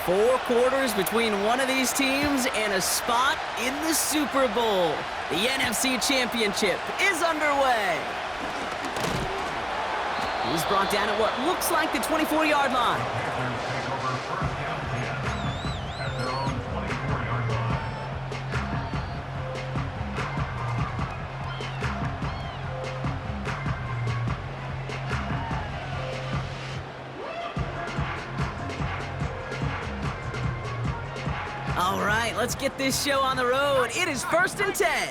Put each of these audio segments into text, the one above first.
4 quarters between one of these teams and a spot in the Super Bowl. The NFC Championship is underway. He's brought down at what looks like the 24-yard line. All right, let's get this show on the road. It is 1st and 10.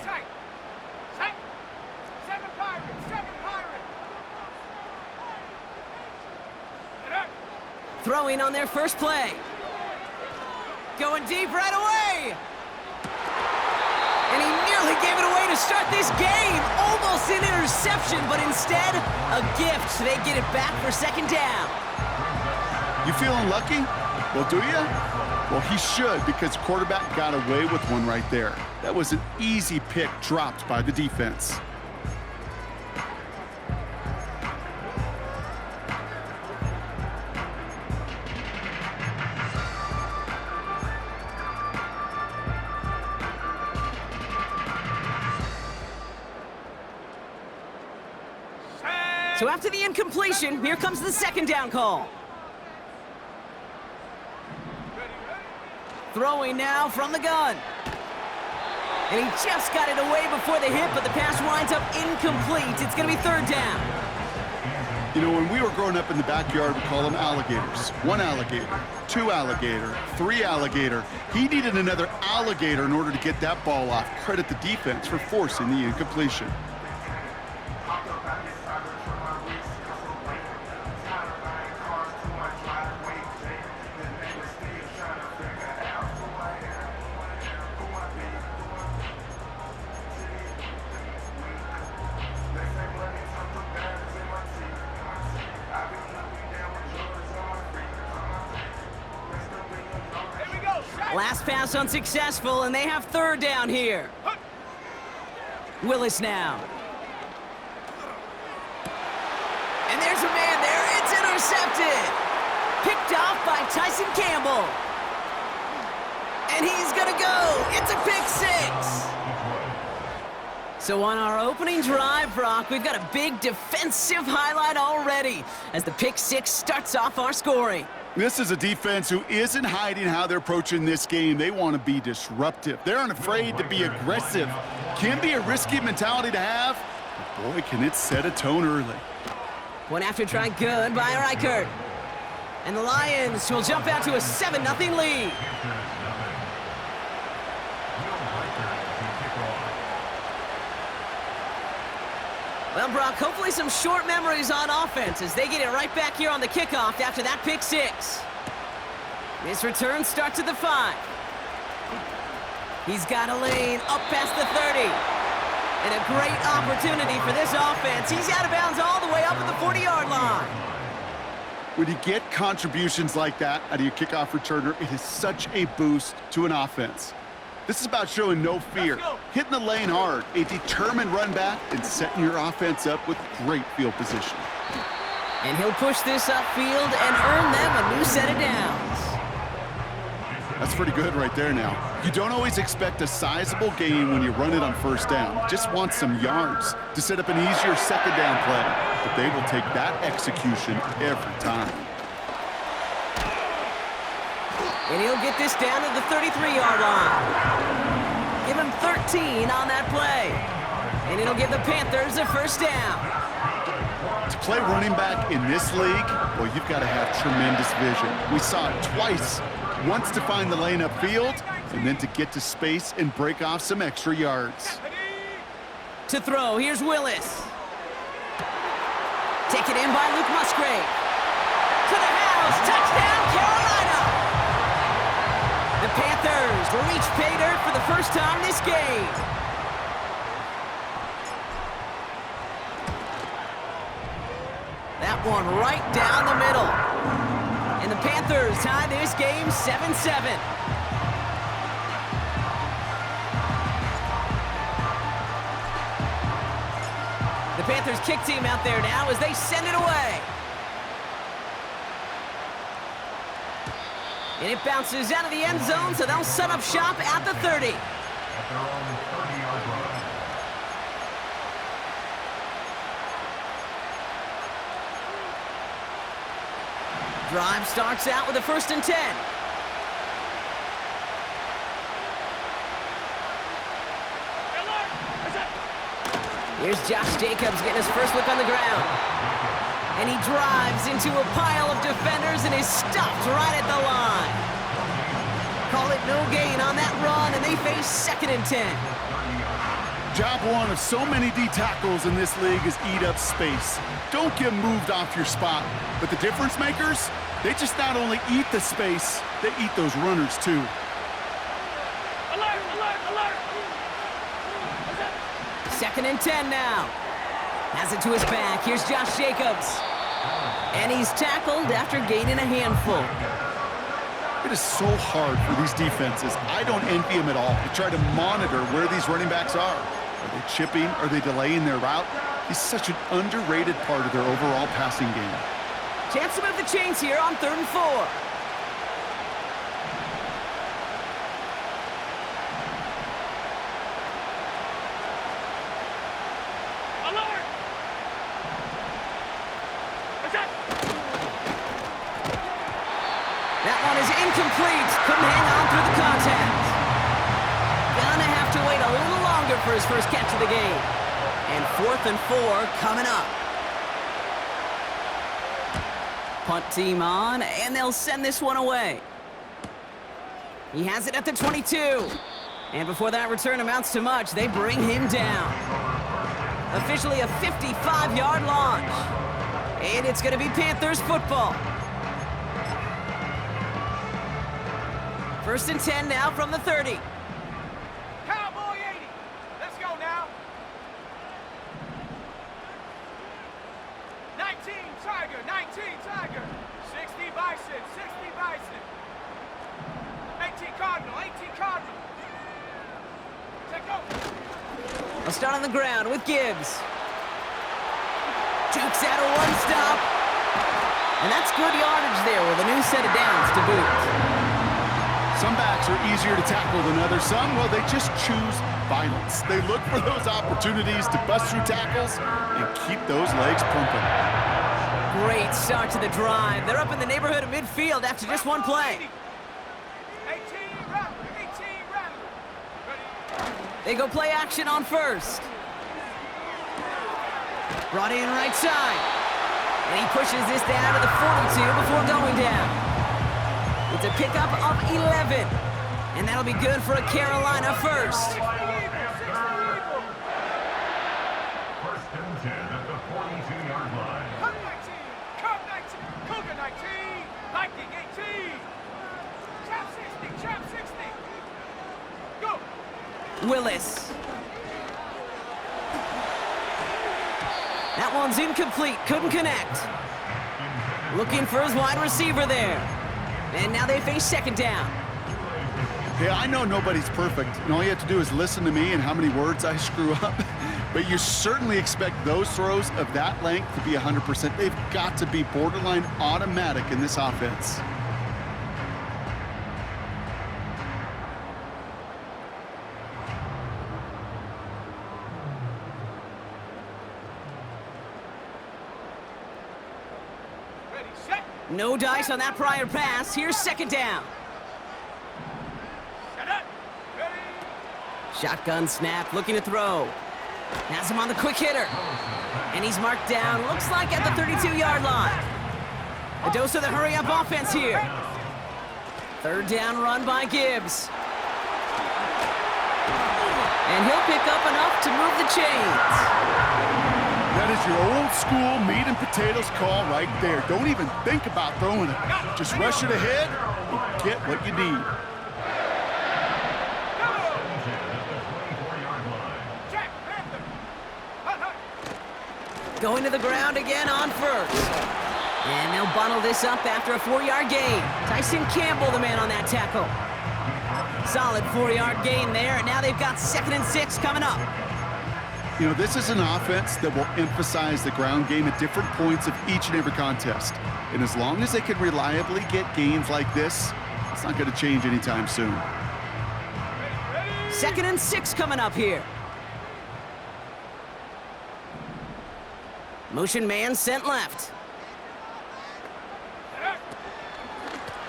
Throwing on their first play. Going deep right away. And he nearly gave it away to start this game. Almost an interception, but instead, a gift. They get it back for 2nd down. You feeling lucky? Well, do you? Well, he should, because quarterback got away with one right there. That was an easy pick dropped by the defense. So after the incompletion, here comes the 2nd down call. Throwing now from the gun. And he just got it away before the hit, but the pass winds up incomplete. It's going to be 3rd down. You know, when we were growing up in the backyard, we call them alligators. 1 alligator, 2 alligator, 3 alligator. He needed another alligator in order to get that ball off. Credit the defense for forcing the incompletion. Last pass unsuccessful, and they have 3rd down here. Willis now. And there's a man there. It's intercepted. Picked off by Tyson Campbell. And he's going to go. It's a pick 6. So on our opening drive, Brock, we've got a big defensive highlight already as the pick 6 starts off our scoring. This is a defense who isn't hiding how they're approaching this game. They want to be disruptive. They aren't afraid to be aggressive. Can be a risky mentality to have, but boy, can it set a tone early. One after try good by Reichert. And the Lions will jump out to a 7-0 lead. Well, Brock, hopefully some short memories on offense as they get it right back here on the kickoff after that pick 6. This return starts at the 5. He's got a lane up past the 30. And a great opportunity for this offense. He's out of bounds all the way up at the 40-yard line. When you get contributions like that out of your kickoff returner, it is such a boost to an offense. This is about showing no fear, hitting the lane hard, a determined run back, and setting your offense up with great field position. And he'll push this upfield and earn them a new set of downs. That's pretty good right there now. You don't always expect a sizable gain when you run it on 1st down. Just want some yards to set up an easier 2nd down play. But they will take that execution every time. And he'll get this down to the 33-yard line. Give him 13 on that play. And it'll give the Panthers a 1st down. To play running back in this league, well, you've got to have tremendous vision. We saw it twice. Once to find the lane upfield, and then to get to space and break off some extra yards. To throw, here's Willis. Taken in by Luke Musgrave. To the house, touchdown, Carolina! The Panthers will reach pay dirt for the first time this game. That one right down the middle. And the Panthers tie this game 7-7. The Panthers kick team out there now as they send it away. And it bounces out of the end zone, so they'll set up shop at the 30. At their own 30-yard line. Drive starts out with a 1st and 10. Here's Josh Jacobs getting his first look on the ground. And he drives into a pile of defenders and is stopped right at the line. Call it no gain on that run, and they face 2nd and 10. Job one of so many D tackles in this league is eat up space. Don't get moved off your spot. But the difference makers, they just not only eat the space, they eat those runners too. Alert, alert, alert! 2nd and 10 now. Has it to his back. Here's Josh Jacobs. And he's tackled after gaining a handful. It is so hard for these defenses. I don't envy them at all to try to monitor where these running backs are. Are they chipping? Are they delaying their route? He's such an underrated part of their overall passing game. Chance to move the chains here on 3rd and 4. Alert! That one is incomplete. Couldn't hang on through the contact. Gonna have to wait a little longer for his first catch of the game. And 4th and 4 coming up. Punt team on, and they'll send this one away. He has it at the 22. And before that return amounts to much, they bring him down. Officially a 55-yard launch. And it's going to be Panthers football. 1st and 10 now from the 30. Cowboy 80. Let's go now. 19 Tiger, 19 Tiger. 60 Bison, 60 Bison. 18 Cardinal, 18 Cardinal. Take over. A start on the ground with Gibbs. Jukes out a one-stop. And that's good yardage there with a new set of downs to boot. Some backs are easier to tackle than others. Some, well, they just choose violence. They look for those opportunities to bust through tackles and keep those legs pumping. Great start to the drive. They're up in the neighborhood of midfield after just one play. 18 Rattler, 18 Rattler. Ready? They go play action on 1st. Brought in right side. And he pushes this down to the 42 before going down. It's a pickup of 11. And that'll be good for a Carolina first. 1st and 10 at the 42-yard line. Cup 19, Cup 19, Cougar 19, Viking 18. Chop 60, Chop 60. Go. Willis. That one's incomplete. Couldn't connect. Looking for his wide receiver there. And now they face 2nd down. Hey, I know nobody's perfect, and all you have to do is listen to me and how many words I screw up. But you certainly expect those throws of that length to be 100%. They've got to be borderline automatic in this offense. Ready, set. No dice on that prior pass. Here's 2nd down. Set up. Ready. Shotgun snap, looking to throw. Has him on the quick hitter. And he's marked down, looks like at the 32-yard line. A dose of the hurry-up offense here. 3rd down run by Gibbs. And he'll pick up enough to move the chains. That is your old school meat and potatoes call right there. Don't even think about throwing it. Just rush it ahead and get what you need. Jack Panther. Hut, hut. Going to the ground again on 1st. And they'll bundle this up after a 4-yard gain. Tyson Campbell, the man on that tackle. Solid 4-yard gain there, and now they've got 2nd and 6 coming up. You know, this is an offense that will emphasize the ground game at different points of each and every contest. And as long as they can reliably get gains like this, it's It's not going to change anytime soon. 2nd and 6 coming up here. Motion man sent left.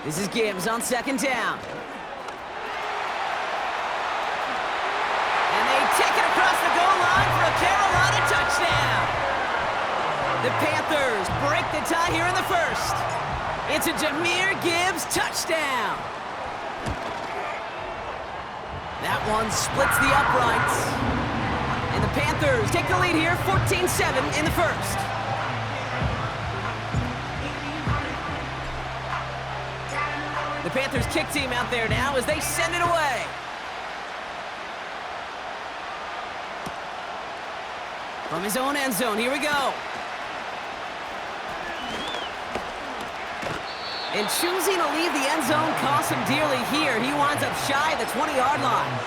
This is Gibbs on 2nd down. And they take it across the goal line for a Carolina touchdown. The Panthers break the tie here in the 1st. It's a Jahmyr Gibbs touchdown. That one splits the uprights. And the Panthers take the lead here, 14-7 in the 1st. The Panthers kick team out there now as they send it away. From his own end zone, here we go. And choosing to leave the end zone costs him dearly here. He winds up shy of the 20-yard line.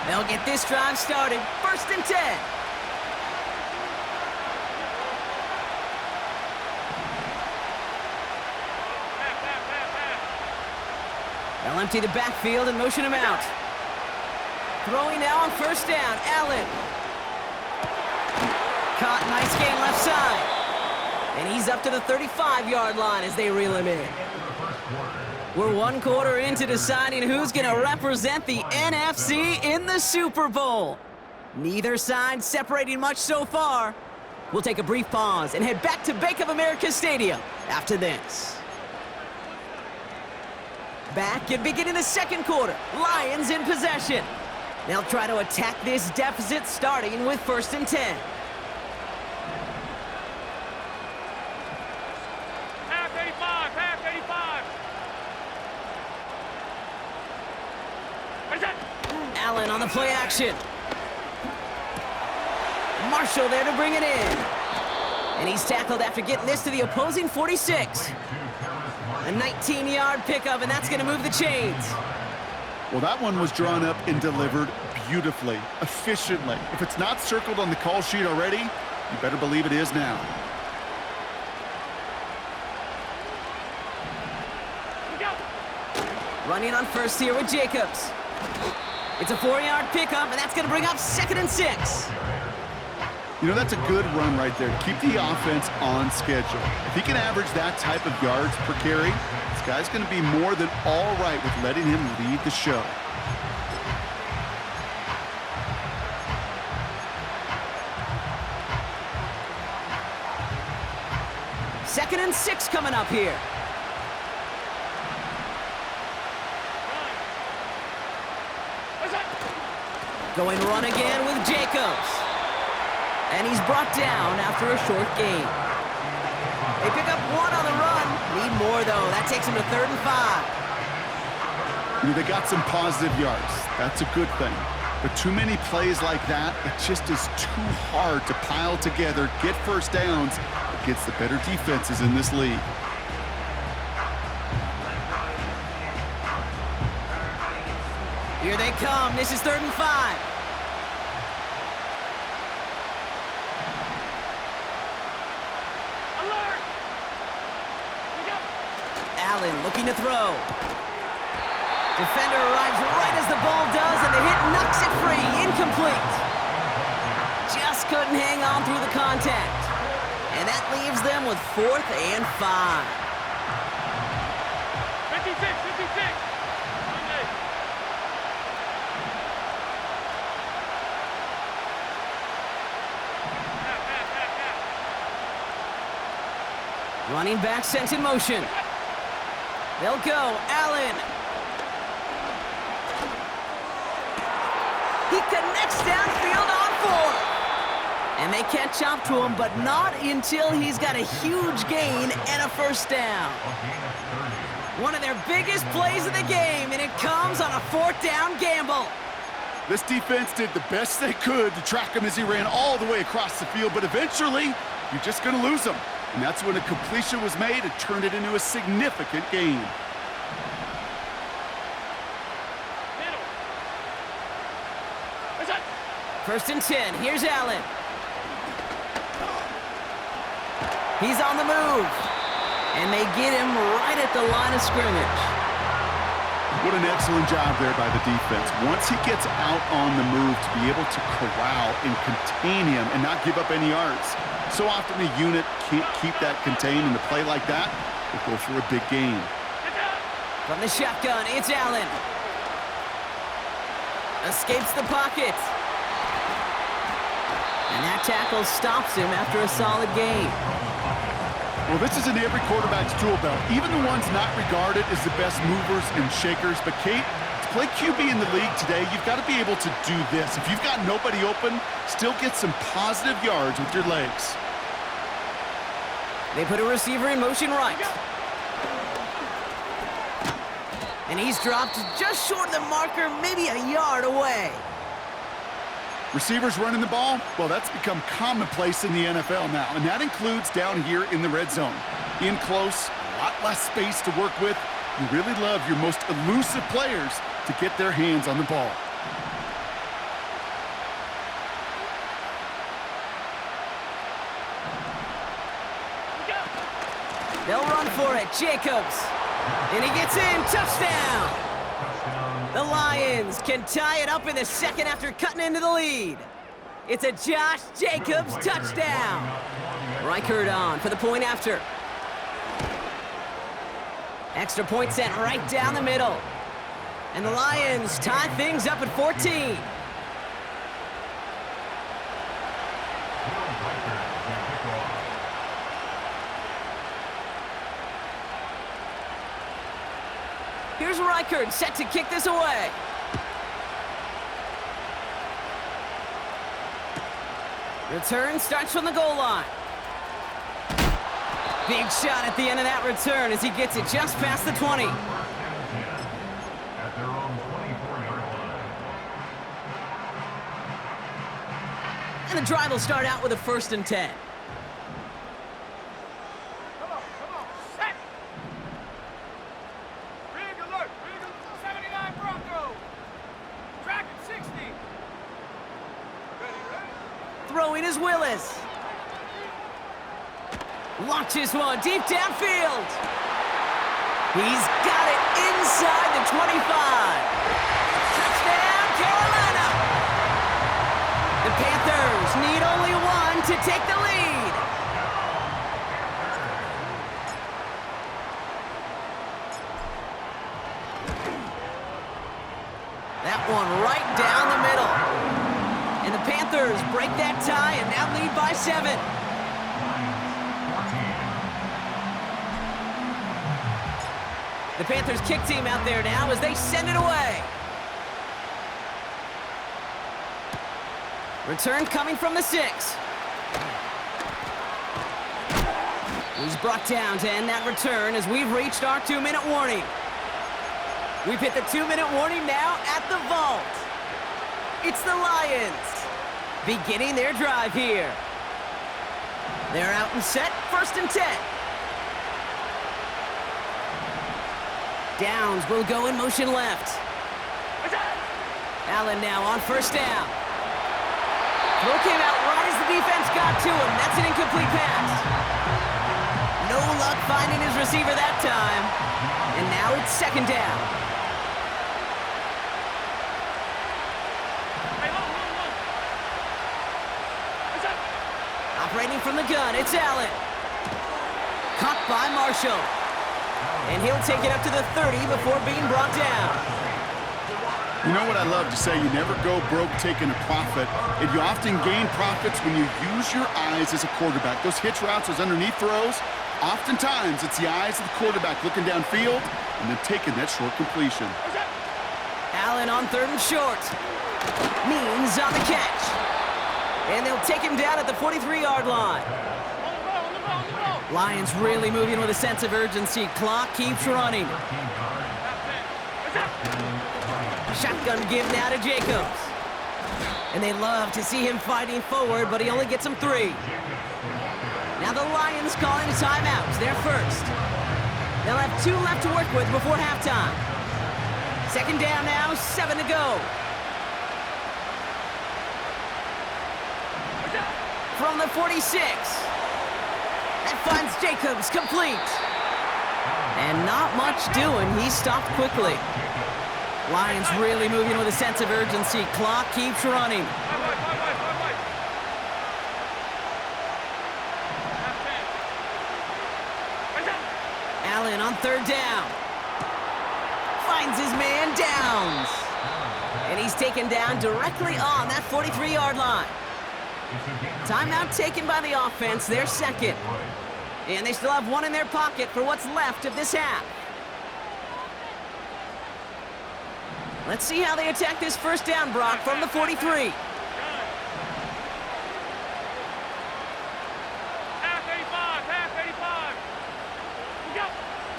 They'll get this drive started. 1st and 10. They'll empty the backfield and motion him out. Throwing now on 1st down, Allen. Caught, nice gain left side. And he's up to the 35-yard line as they reel him in. We're 1 quarter into deciding who's going to represent the NFC in the Super Bowl. Neither side separating much so far. We'll take a brief pause and head back to Bank of America Stadium after this. Back and beginning the 2nd quarter. Lions in possession. They'll try to attack this deficit starting with 1st and 10. Half 85, half 85. Allen on the play action. Marshall there to bring it in. And he's tackled after getting this to the opposing 46. A 19-yard pickup, and that's going to move the chains. Well, that one was drawn up and delivered beautifully, efficiently. If it's not circled on the call sheet already, you better believe it is now. Running on 1st here with Jacobs. It's a 4-yard pickup, and that's going to bring up 2nd and 6. You know, that's a good run right there to keep the offense on schedule. If he can average that type of yards per carry, this guy's going to be more than all right with letting him lead the show. Second and 6 coming up here. Going run again with Jacobs. And he's brought down after a short gain. They pick up 1 on the run. Need more, though. That takes him to 3rd and 5. You know, they got some positive yards. That's a good thing. But too many plays like that, it just is too hard to pile together, get 1st downs against the better defenses in this league. Here they come. This is 3rd and 5. Alert! Allen looking to throw. Defender arrives right as the ball does, and the hit knocks it free. Incomplete. Just couldn't hang on through the contact. And that leaves them with 4th and 5. 56, 56. Running back sent in motion. They'll go. Allen. He connects downfield on 4. And they catch up to him, but not until he's got a huge gain and a 1st down. One of their biggest plays of the game, and it comes on a 4th down gamble. This defense did the best they could to track him as he ran all the way across the field, but eventually, you're just going to lose him. And that's when a completion was made and turned it into a significant gain. First and 10. Here's Allen. He's on the move. And they get him right at the line of scrimmage. What an excellent job there by the defense. Once he gets out on the move, to be able to corral and contain him and not give up any yards. So often a unit can't keep that contained, and a play like that will go for a big gain. From the shotgun, it's Allen. Escapes the pocket. And that tackle stops him after a solid gain. Well, this is in every quarterback's tool belt, even the ones not regarded as the best movers and shakers. But, Kate, to play QB in the league today, you've got to be able to do this. If you've got nobody open, still get some positive yards with your legs. They put a receiver in motion right. And he's dropped just short of the marker, maybe a yard away. Receivers running the ball, well, that's become commonplace in the NFL now, and that includes down here in the red zone. In close, a lot less space to work with. You really love your most elusive players to get their hands on the ball. They'll run for it, Jacobs. And he gets in, touchdown! The Lions can tie it up in the second after cutting into the lead. It's a Josh Jacobs touchdown. Reichert on for the point after. Extra point sent right down the middle. And the Lions tie things up at 14. Here's Reichert set to kick this away. Return starts from the goal line. Big shot at the end of that return as he gets it just past the 20. At their own 24-yard line. And the drive will start out with a 1st and 10. Come on, set! Rig alert, 79 Bronco! Tracking 60! Ready? Throwing is Willis. Launches one deep downfield. He's got it inside the 25. Touchdown, Carolina! The Panthers need only one to take the lead. That one right down the middle. And the Panthers break that tie and now lead by 7. The Panthers kick team out there now as they send it away. Return coming from the 6. He's brought down to end that return as we've reached our 2-minute warning. We've hit the 2-minute warning now at the vault. It's the Lions beginning their drive here. They're out and set, 1st and 10. Downs will go in motion left. Allen now on 1st down. Throw came out right as the defense got to him. That's an incomplete pass. No luck finding his receiver that time. And now it's 2nd down. Operating from the gun, it's Allen. Caught by Marshall. And he'll take it up to the 30 before being brought down. You know what I love to say? You never go broke taking a profit, and you often gain profits when you use your eyes as a quarterback. Those hitch routes, those underneath throws, oftentimes it's the eyes of the quarterback looking downfield and then taking that short completion. Allen on 3rd and short. Means on the catch. And they'll take him down at the 43-yard line. Lions really moving with a sense of urgency. Clock keeps running. Shotgun give now to Jacobs. And they love to see him fighting forward, but he only gets them 3. Now the Lions calling a timeout. They're first. They'll have 2 left to work with before halftime. 2nd down now, 7 to go. From the 46. That finds Jacobs, complete. And not much doing. He stopped quickly. Lions really moving with a sense of urgency. Clock keeps running. Allen on third down. Finds his man, Downs. And he's taken down directly on that 43-yard line. Timeout taken by the offense, their second. And they still have one in their pocket for what's left of this half. Let's see how they attack this first down, Brock, from the 43.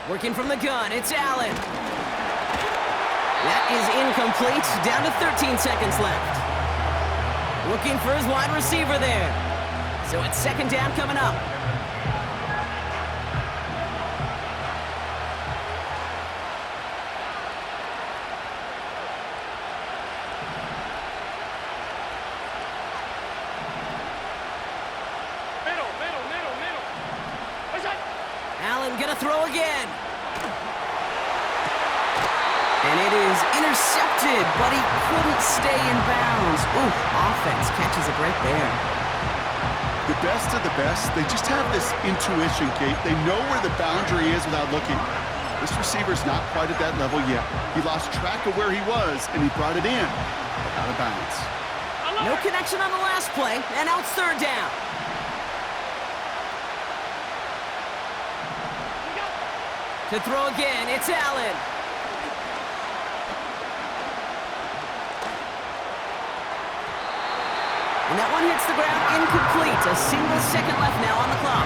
Working from the gun, it's Allen. That is incomplete, down to 13 seconds left. Looking for his wide receiver there. So it's second down coming up. Allen gonna throw again. And it is intercepted, but he couldn't stay in bounds. Ooh, offense catches a break there. The best of the best, they just have this intuition, Kate. They know where the boundary is without looking. This receiver's not quite at that level yet. He lost track of where he was, and he brought it in, but out of bounds. No connection on the last play, and now it's third down. To throw again, it's Allen. And that one hits the ground incomplete. A single second left now on the clock.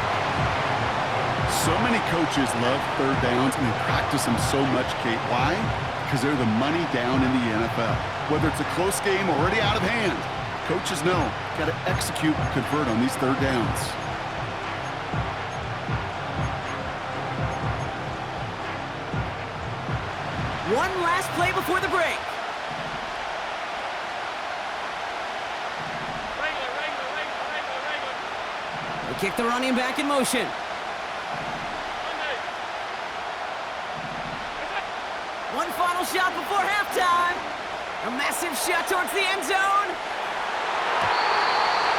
So many coaches love third downs, and they practice them so much, Kate. Why? Because they're the money down in the NFL. Whether it's a close game or already out of hand, coaches know, got to execute and convert on these third downs. One last play before the break. They kick the running back in motion. One final shot before halftime. A massive shot towards the end zone.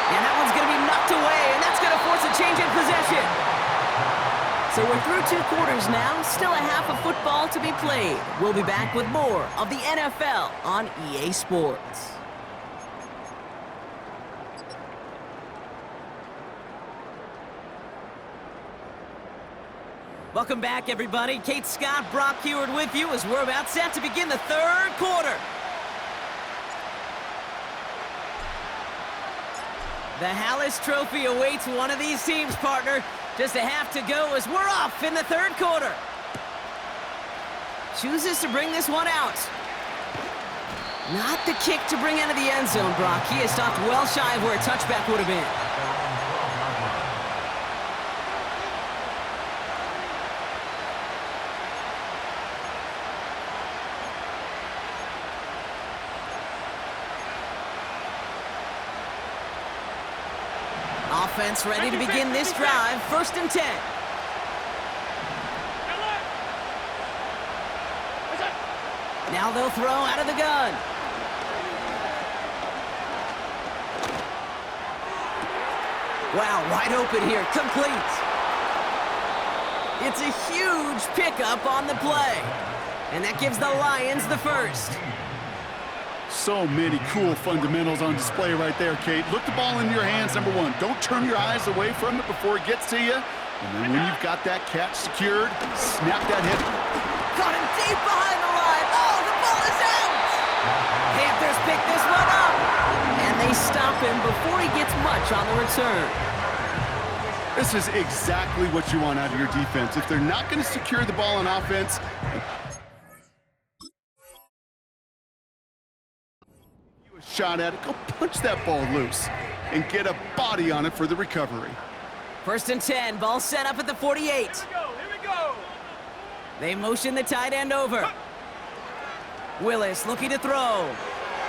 And that one's going to be knocked away, and that's going to force a change in possession. So we're through 2 quarters now, still a half of football to be played. We'll be back with more of the NFL on EA Sports. Welcome back, everybody. Kate Scott, Brock Heward with you as we're about set to begin the third quarter. The Hallis Trophy awaits one of these teams, partner. Just a half to go as we're off in the third quarter. Chooses to bring this one out. Not the kick to bring out of the end zone, Brock. He has stopped well shy of where a touchback would have been. Offense ready to begin this drive. 1st and 10. Now they'll throw out of the gun. Wow, wide open here. Complete. It's a huge pickup on the play. And that gives the Lions the first. So many cool fundamentals on display right there, Kate. Look the ball in your hands, number one. Don't turn your eyes away from it before it gets to you. And then when you've got that catch secured, snap that hit. Got him deep behind the line. Oh, the ball is out! Panthers pick this one up. And they stop him before he gets much on the return. This is exactly what you want out of your defense. If they're not going to secure the ball on offense, shot at it, go punch that ball loose and get a body on it for the recovery. 1st and 10, ball set up at the 48. Here we go. They motion the tight end over. Willis looking to throw.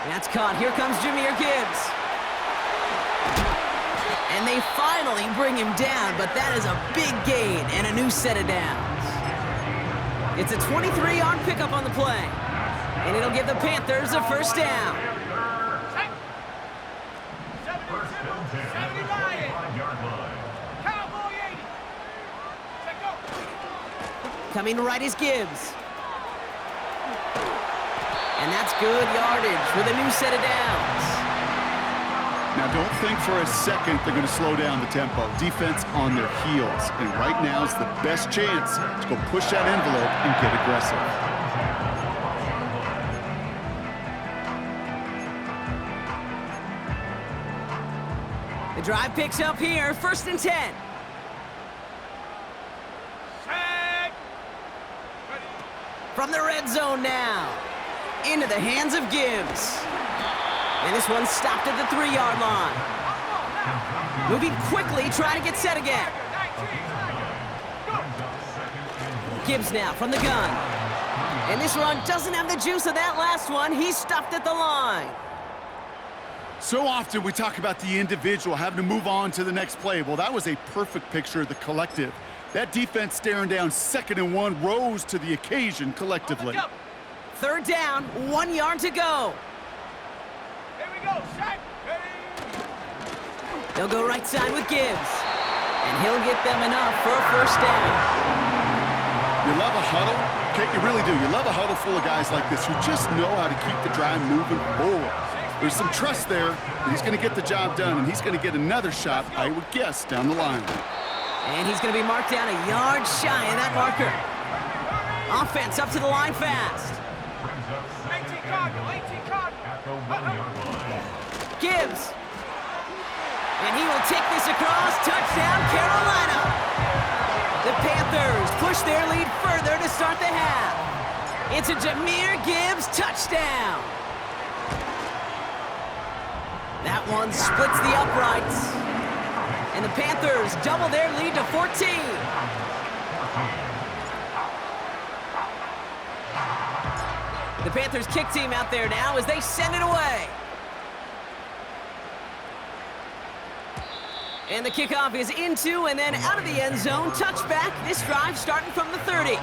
That's caught. Here comes Jahmyr Gibbs. And they finally bring him down, but that is a big gain and a new set of downs. It's a 23-yard pickup on the play, and it'll give the Panthers a first down. First and 10 at the 45-yard line. Cowboy 80. Set go. Coming right is Gibbs. And that's good yardage with a new set of downs. Now, don't think for a second they're going to slow down the tempo. Defense on their heels. And right now is the best chance to go push that envelope and get aggressive. The drive picks up here, first and 10. Set. Ready. From the red zone now. Into the hands of Gibbs. And this one's stopped at the 3-yard line. Moving quickly, trying to get set again. 19. Gibbs now from the gun. And this run doesn't have the juice of that last one. He's stopped at the line. So often we talk about the individual having to move on to the next play. Well, that was a perfect picture of the collective. That defense staring down 2nd and 1 rose to the occasion collectively. Third down, 1 yard to go. Here we go. Set. Ready. They'll go right side with Gibbs. And he'll get them enough for a first down. You love a huddle? Okay, you really do. You love a huddle full of guys like this who just know how to keep the drive moving forward. There's some trust there that he's going to get the job done, and he's going to get another shot, I would guess, down the line. And he's going to be marked down a yard shy of that marker. Offense up to the line fast. 18 Cardinal. 18 Cardinal. Gibbs. And he will take this across. Touchdown, Carolina. The Panthers push their lead further to start the half. It's a Jahmyr Gibbs touchdown. That one splits the uprights. And the Panthers double their lead to 14. The Panthers kick team out there now as they send it away. And the kickoff is into and then out of the end zone. Touchback. This drive starting from the 30.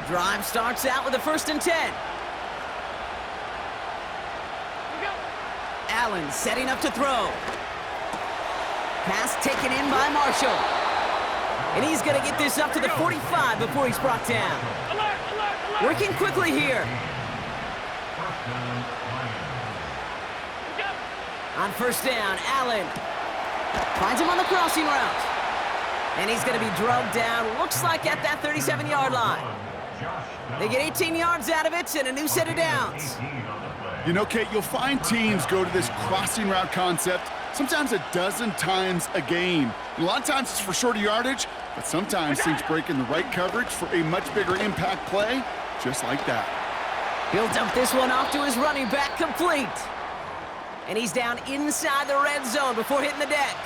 Drive starts out with a first and 10. Allen setting up to throw. Pass taken in by Marshall. And he's going to get this up to the 45 before he's brought down. Working quickly here. On first down, Allen finds him on the crossing route. And he's going to be drugged down, looks like at that 37-yard line. They get 18 yards out of it and a new set of downs. You know, Kate, you'll find teams go to this crossing route concept sometimes a dozen times a game. A lot of times it's for shorter yardage, but sometimes things break in the right coverage for a much bigger impact play, just like that. He'll dump this one off to his running back, complete. And he's down inside the red zone before hitting the deck.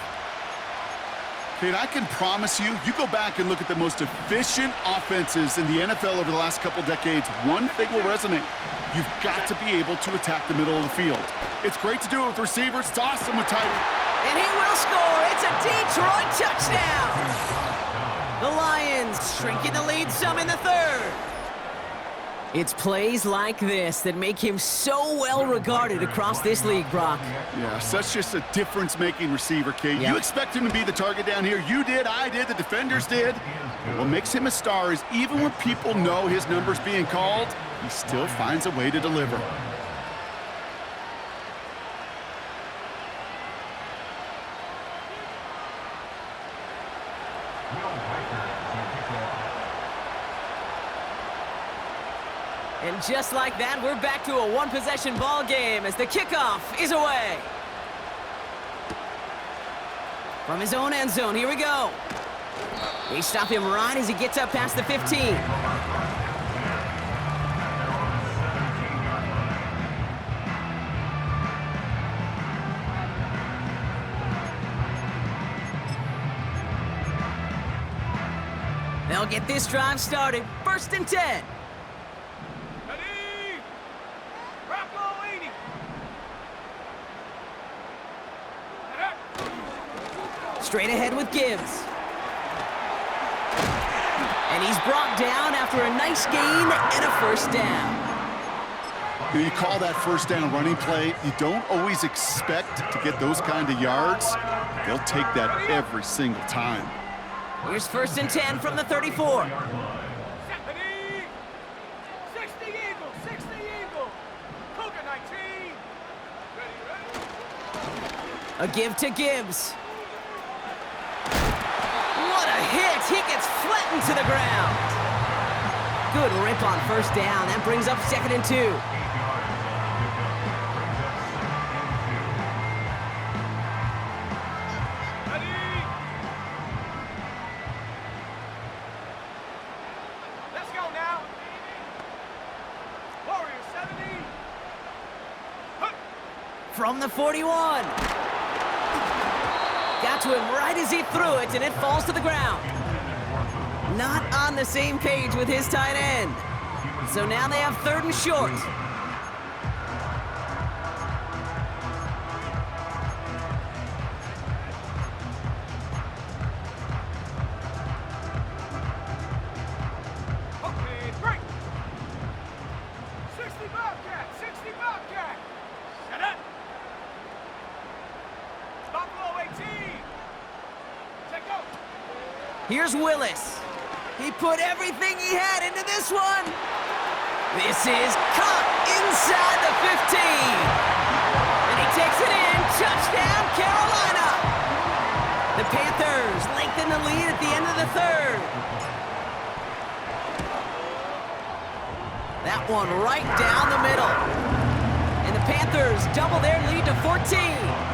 Kate, I can promise you, you go back and look at the most efficient offenses in the NFL over the last couple decades, one thing will resonate. You've got to be able to attack the middle of the field. It's great to do it with receivers. It's awesome with tight end. And he will score. It's a Detroit touchdown. The Lions shrinking the lead some in the third. It's plays like this that make him so well regarded across this league, Brock. Yeah, such just a difference-making receiver, Kate. Yep. You expect him to be the target down here. You did, I did, the defenders did. But what makes him a star is even when people know his number's being called, he still finds a way to deliver. And just like that, we're back to a one-possession ball game as the kickoff is away. From his own end zone, here we go. They stop him right as he gets up past the 15. They'll get this drive started. First and 10. Ready. Straight ahead with Gibbs. And he's brought down after a nice gain and a first down. When you call that first down running play, you don't always expect to get those kind of yards. They'll take that every single time. Here's 1st and 10 from the 34. 60 Eagle, 60 Eagle. Cougar 19. Ready. A give to Gibbs. What a hit! He gets flattened to the ground. Good rip on first down. That brings up 2nd and 2. Let's go now. Warrior 70. From the 41. Got to him right as he threw it, and it falls to the ground. Not on the same page with his tight end. So now they have 3rd and short. Okay, break. 60 Bobcat, 60 Bobcat. Shut up. Buffalo 18. Check out. Here's Willis. He put everything he had into this one. This is caught inside the 15. And he takes it in. Touchdown, Carolina. The Panthers lengthen the lead at the end of the 3rd. That one right down the middle. And the Panthers double their lead to 14.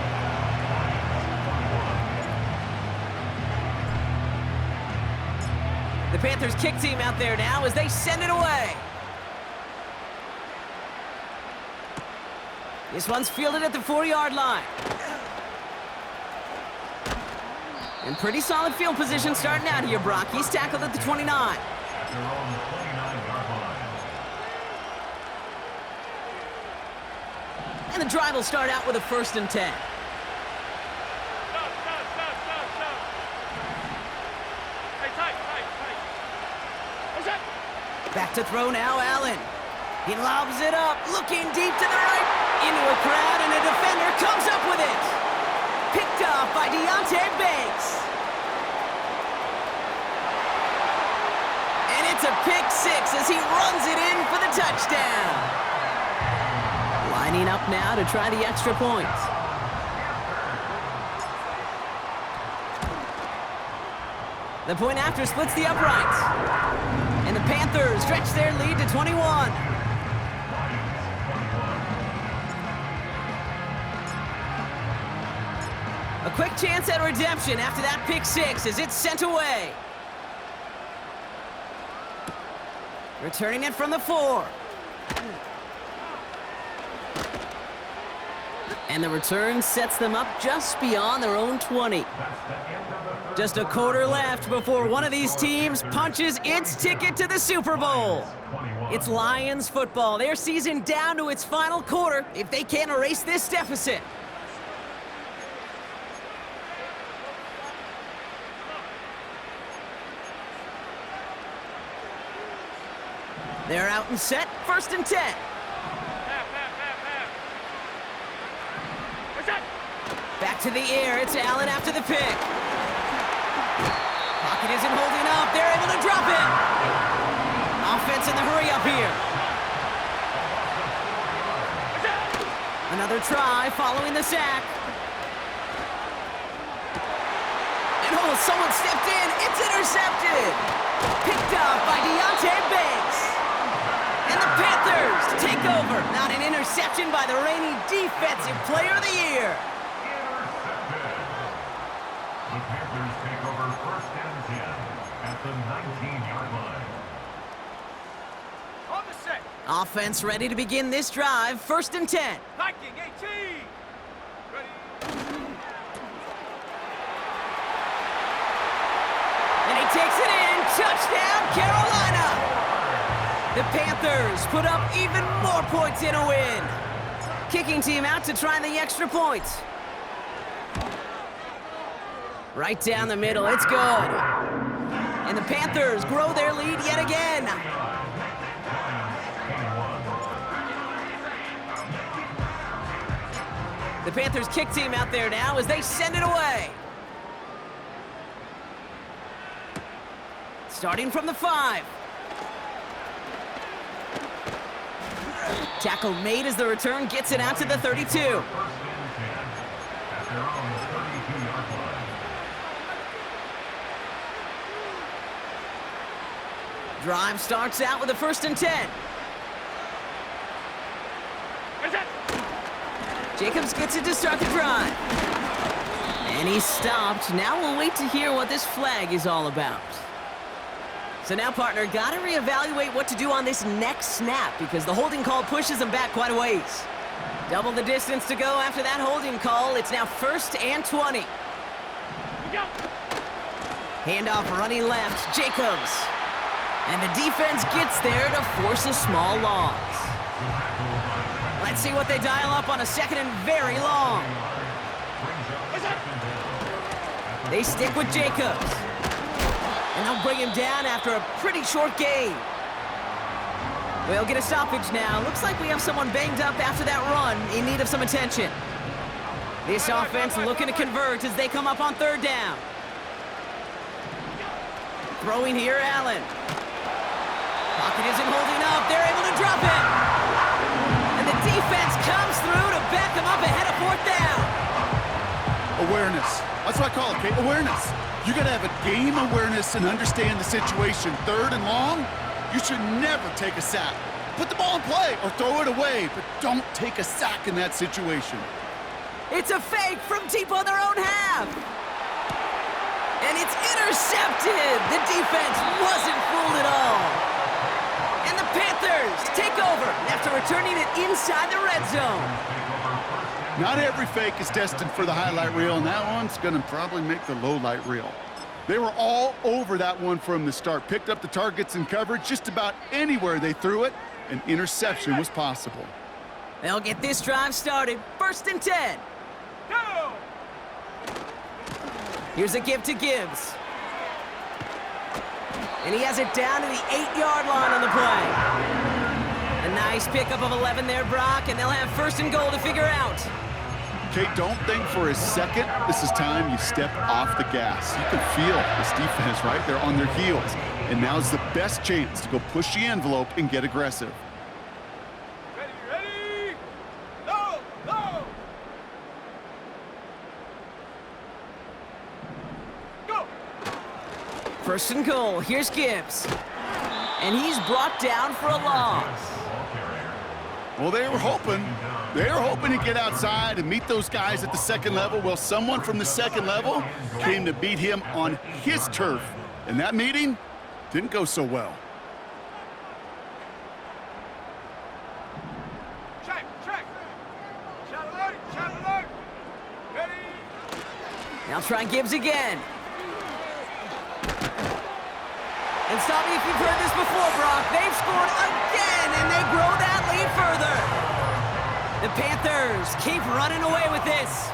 The Panthers kick team out there now as they send it away. This one's fielded at the 4-yard line. In pretty solid field position starting out here, Brock. He's tackled at the 29. At their own 29-yard line. And the drive will start out with a 1st and 10. Stop. Hey, tight. What's that? Back to throw now, Allen. He lobs it up, looking deep to the right, into a crowd, and a defender comes up with it. Picked off by Banks. And it's a pick 6 as he runs it in for the touchdown. Lining up now to try the extra point. The point after splits the uprights. And the Panthers stretch their lead to 21. A quick chance at redemption after that pick 6 as it's sent away. Returning it from the 4. And the return sets them up just beyond their own 20. Just a quarter left before one of these teams punches its ticket to the Super Bowl. It's Lions football. Their season down to its final quarter if they can't erase this deficit. They're out and set, 1st and 10. What's that? Back to the air, it's Allen after the pick. Pocket isn't holding up, they're able to drop it. Offense in the hurry up here. Another try following the sack. And someone stepped in, it's intercepted. Picked off by Banks. And the Panthers take over. Not an interception by the reigning Defensive Player of the Year. The Panthers take over 1st and 10 at the 19-yard line. On the set. Offense ready to begin this drive. 1st and 10. Viking 18. Ready. And he takes it in. Touchdown, Carolina. The Panthers put up even more points in a win. Kicking team out to try the extra point. Right down the middle, it's good. And the Panthers grow their lead yet again. The Panthers kick team out there now as they send it away. Starting from the 5. Tackle made as the return gets it out to the 32. First and 10 at their own 32-yard line. Drive starts out with a 1st and 10. Jacobs gets it to start the drive. And he's stopped. Now we'll wait to hear what this flag is all about. So now, partner, got to reevaluate what to do on this next snap because the holding call pushes him back quite a ways. Double the distance to go after that holding call. It's now 1st and 20. Handoff running left, Jacobs. And the defense gets there to force a small loss. Let's see what they dial up on a 2nd and very long. They stick with Jacobs. And they'll bring him down after a pretty short gain. We'll get a stoppage now. Looks like we have someone banged up after that run in need of some attention. This offense looking to convert as they come up on 3rd down. Throwing here, Allen. Pocket isn't holding up. They're able to drop it. And the defense comes through to back them up ahead of 4th down. Awareness. That's what I call it, Kate. Awareness. You got to have a game awareness and understand the situation. 3rd and long, you should never take a sack. Put the ball in play or throw it away, but don't take a sack in that situation. It's a fake from deep on their own half. And it's intercepted. The defense wasn't fooled at all. And the Panthers take over after returning it inside the red zone. Not every fake is destined for the highlight reel, and that one's going to probably make the low light reel. They were all over that one from the start. Picked up the targets and coverage just about anywhere they threw it. An interception was possible. They'll get this drive started. 1st and 10. Go! Here's a give to Gibbs. And he has it down to the 8-yard line on the play. A nice pickup of 11 there, Brock, and they'll have 1st and goal to figure out. Kate, don't think for a second this is time you step off the gas. You can feel this defense, right? They're on their heels. And now's the best chance to go push the envelope and get aggressive. Ready? Go! Go! Go! 1st and goal. Here's Gibbs. And he's brought down for a loss. Well, they were hoping to get outside and meet those guys at the 2nd level. Well, someone from the 2nd level came to beat him on his turf. And that meeting didn't go so well. Check! Shot alert! Ready? Now try Gibbs again. And stop me if you've heard this before, Brock. They've scored again, and they grow that lead further. The Panthers keep running away with this.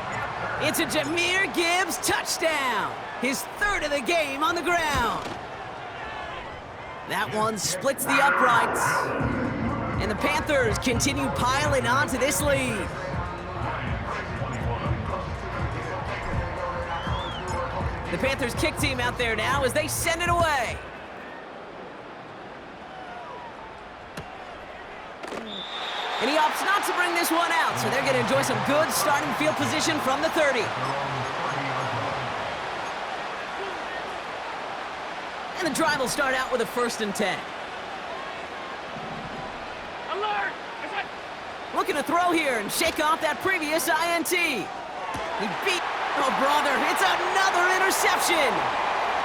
It's a Jahmyr Gibbs touchdown. His 3rd of the game on the ground. That one splits the uprights. And the Panthers continue piling onto this lead. The Panthers kick team out there now as they send it away. And he opts not to bring this one out, so they're going to enjoy some good starting field position from the 30. And the drive will start out with a 1st and 10. Alert! Looking to throw here and shake off that previous INT. He beat... Oh, brother, it's another interception.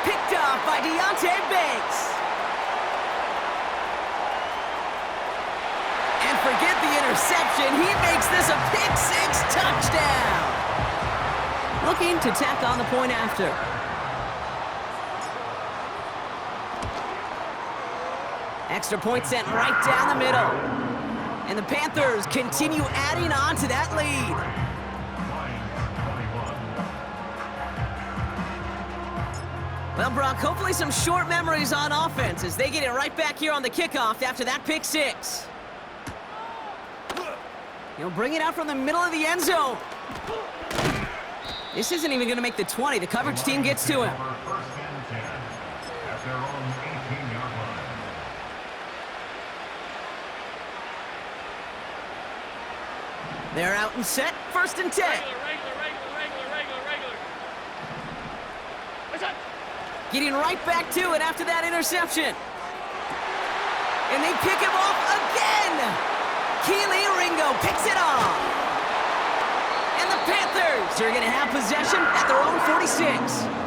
Picked off by Deontay Banks. And forget the interception. He makes this a pick-6 touchdown. Looking to tack on the point after. Extra point sent right down the middle. And the Panthers continue adding on to that lead. Well, Brock, hopefully some short memories on offense as they get it right back here on the kickoff after that pick six. He'll bring it out from the middle of the end zone. This isn't even going to make the 20. The coverage team gets to him. First and 10 at their own 18-yard line. They're out and set. First and 10. Regular. Getting right back to it after that interception. And they pick him off again. Keely Ringo picks it off. And the Panthers are going to have possession at their own 46.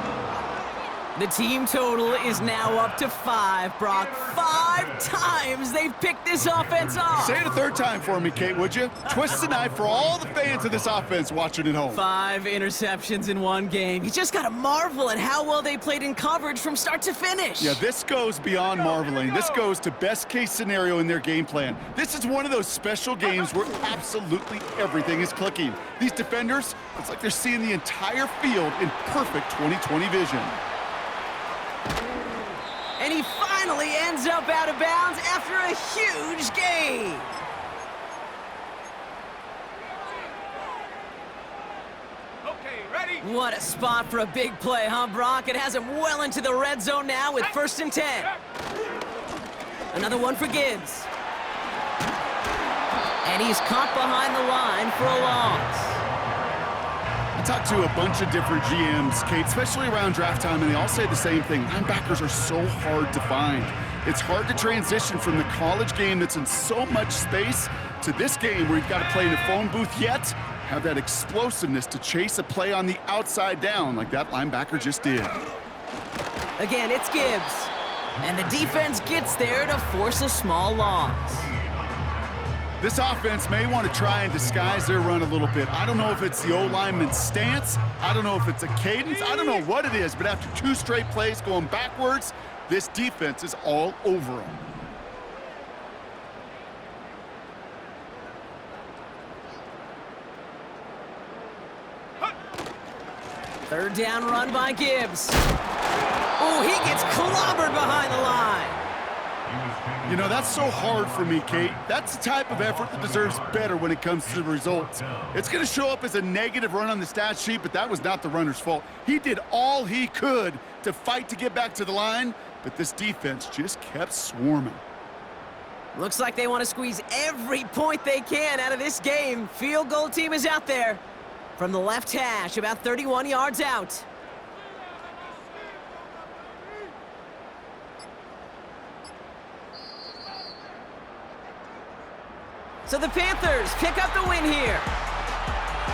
The team total is now up to 5, Brock. 5 times they've picked this offense off. Say it a third time for me, Kate, would you? Twist the knife for all the fans of this offense watching at home. 5 interceptions in one game. You just got to marvel at how well they played in coverage from start to finish. Yeah, this goes beyond marveling. This goes to best case scenario in their game plan. This is one of those special games where absolutely everything is clicking. These defenders, it's like they're seeing the entire field in perfect 20/20 vision. And he finally ends up out of bounds after a huge gain. Okay, ready? What a spot for a big play, huh, Brock? It has him well into the red zone now with first and 10. Another one for Gibbs. And he's caught behind the line for a loss. I talked to a bunch of different GMs, Kate, especially around draft time, and they all say the same thing. Linebackers are so hard to find. It's hard to transition from the college game that's in so much space to this game where you've got to play in a phone booth, yet have that explosiveness to chase a play on the outside down like that linebacker just did. Again, it's Gibbs. And the defense gets there to force a small loss. This offense may want to try and disguise their run a little bit. I don't know if it's the O-lineman's stance. I don't know if it's a cadence. I don't know what it is, but after 2 straight plays going backwards, this defense is all over them. Third down run by Gibbs. Oh, he gets clobbered behind the line. You know, that's so hard for me, Kate. That's the type of effort that deserves better when it comes to the results. It's going to show up as a negative run on the stat sheet, but that was not the runner's fault. He did all he could to fight to get back to the line, but this defense just kept swarming. Looks like they want to squeeze every point they can out of this game. Field goal team is out there from the left hash, about 31 yards out. So the Panthers pick up the win here.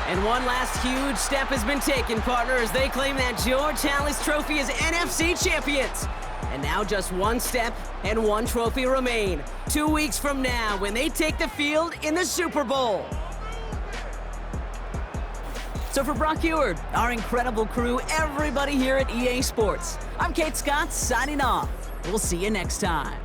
And one last huge step has been taken, partner, as they claim that George Halas Trophy as NFC champions. And now just one step and one trophy remain. 2 weeks from now when they take the field in the Super Bowl. So for Brock Eward, our incredible crew, everybody here at EA Sports, I'm Kate Scott signing off. We'll see you next time.